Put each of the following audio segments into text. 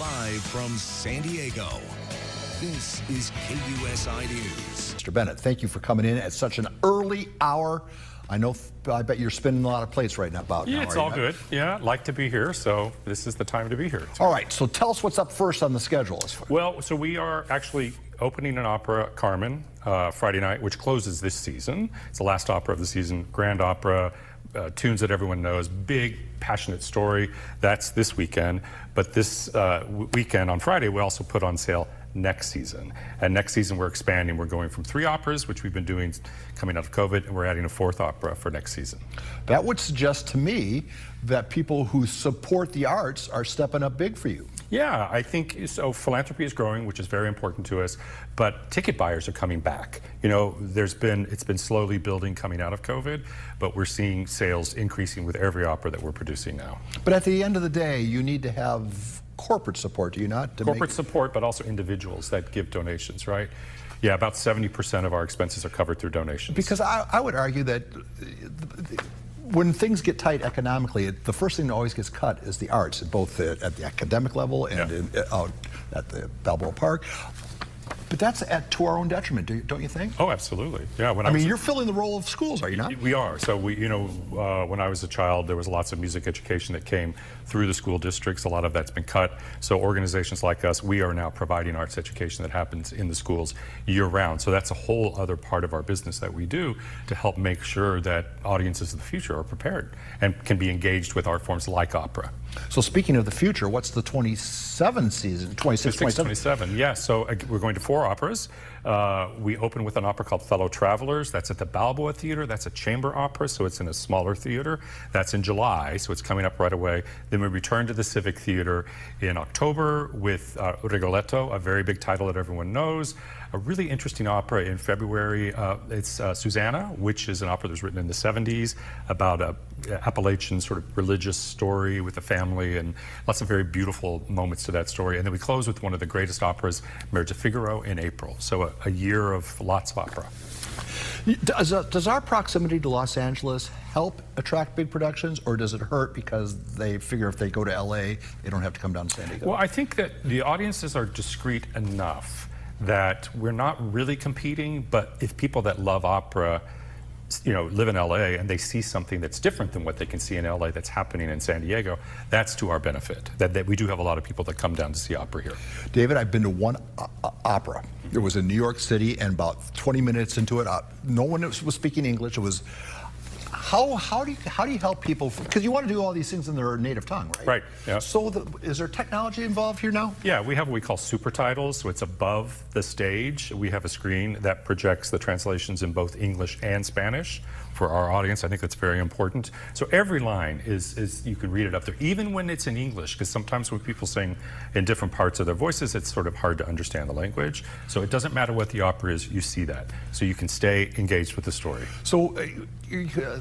Live from San Diego, this is KUSI News. Mr. Bennett, thank you for coming in at such an early hour. I bet you're spinning a lot of plates right now about Yeah, now, it's all good. Yeah, like to be here, so this is the time to be here. All right, so tell us what's up first on the schedule. Well, so we are actually opening an opera, Carmen, Friday night, which closes this season. It's the last opera of the season, grand opera, tunes that everyone knows, big, passionate story. That's this weekend. But this weekend on Friday, we also put on sale next season. And next season we're expanding. We're going from 3 operas, which we've been doing coming out of COVID, and we're adding a 4th opera for next season. That would suggest to me that people who support the arts are stepping up big for you. Yeah, I think so. Philanthropy is growing, which is very important to us, but ticket buyers are coming back. You know, it's been slowly building coming out of COVID, but we're seeing sales increasing with every opera that we're producing now. But at the end of the day, you need to have corporate support, do you not? Corporate support, but also individuals that give donations, right? Yeah, about 70% of our expenses are covered through donations. Because I would argue that when things get tight economically, the first thing that always gets cut is the arts, both at the academic level and out at the Balboa Park. But that's to our own detriment, don't you think? Oh, absolutely. Yeah. I mean, you're filling the role of schools, are you not? We are. So when I was a child, there was lots of music education that came through the school districts. A lot of that's been cut. So organizations like us, we are now providing arts education that happens in the schools year-round. So that's a whole other part of our business that we do to help make sure that audiences of the future are prepared and can be engaged with art forms like opera. So speaking of the future, what's the 27 season? 26, 27. Yeah. So we're going to 4 operas. We open with an opera called Fellow Travelers. That's at the Balboa Theater. That's a chamber opera, so it's in a smaller theater. That's in July, so it's coming up right away. Then we return to the Civic Theater in October with Rigoletto, a very big title that everyone knows. A really interesting opera in February. It's Susannah, which is an opera that was written in the 70s about a Appalachian sort of religious story with a family, and lots of very beautiful moments to that story. And then we close with one of the greatest operas, Marriage of Figaro, in April. So a year of lots of opera. Does our proximity to Los Angeles help attract big productions, or does it hurt because they figure if they go to LA, they don't have to come down to San Diego? Well, I think that the audiences are discreet enough that we're not really competing, but if people that love opera live in LA and they see something that's different than what they can see in LA that's happening in San Diego, that's to our benefit. That we do have a lot of people that come down to see opera here. David, I've been to one opera. It was in New York City, and about 20 minutes into it, no one was speaking English. It was how do you help people? Because you want to do all these things in their native tongue, right? Right. Yeah. So is there technology involved here now? Yeah, we have what we call super titles, so it's above the stage. We have a screen that projects the translations in both English and Spanish for our audience. I think that's very important. So every line is you can read it up there, even when it's in English, because sometimes when people sing in different parts of their voices, it's sort of hard to understand the language. So it doesn't matter what the opera is, you see that. So you can stay engaged with the story. So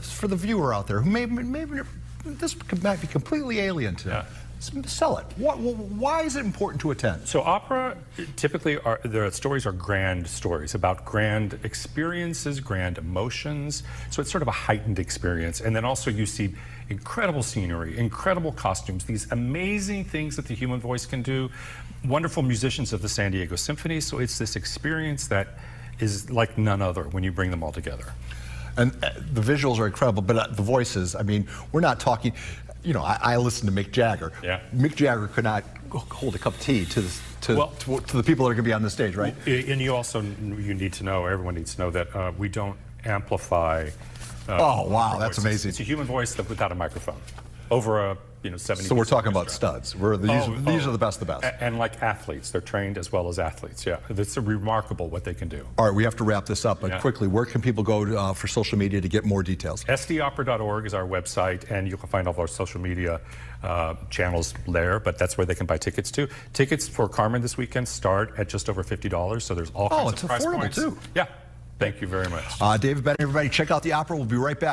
for the viewer out there who maybe this might be completely alien to them, sell it. Why is it important to attend? So opera, typically, the stories are grand stories about grand experiences, grand emotions. So it's sort of a heightened experience. And then also you see incredible scenery, incredible costumes, these amazing things that the human voice can do, wonderful musicians of the San Diego Symphony. So it's this experience that is like none other when you bring them all together. And the visuals are incredible, but the voices, I mean, we're not talking, I listen to Mick Jagger. Yeah. Mick Jagger could not hold a cup of tea to the people that are going to be on the stage, right? And you need to know, everyone needs to know that we don't amplify. Oh, wow, that's amazing. It's a human voice without a microphone. Over a 70. So we're talking about studs. These are the best of the best. And like athletes, they're trained as well as athletes. Yeah, it's remarkable what they can do. All right, we have to wrap this up, but quickly, where can people go for social media to get more details? sdopera.org is our website, and you can find all of our social media channels there, but that's where they can buy tickets to. Tickets for Carmen this weekend start at just over $50, so there's all kinds of price points. Oh, it's affordable too. Yeah, thank you very much. David Bennett, everybody, check out the opera. We'll be right back.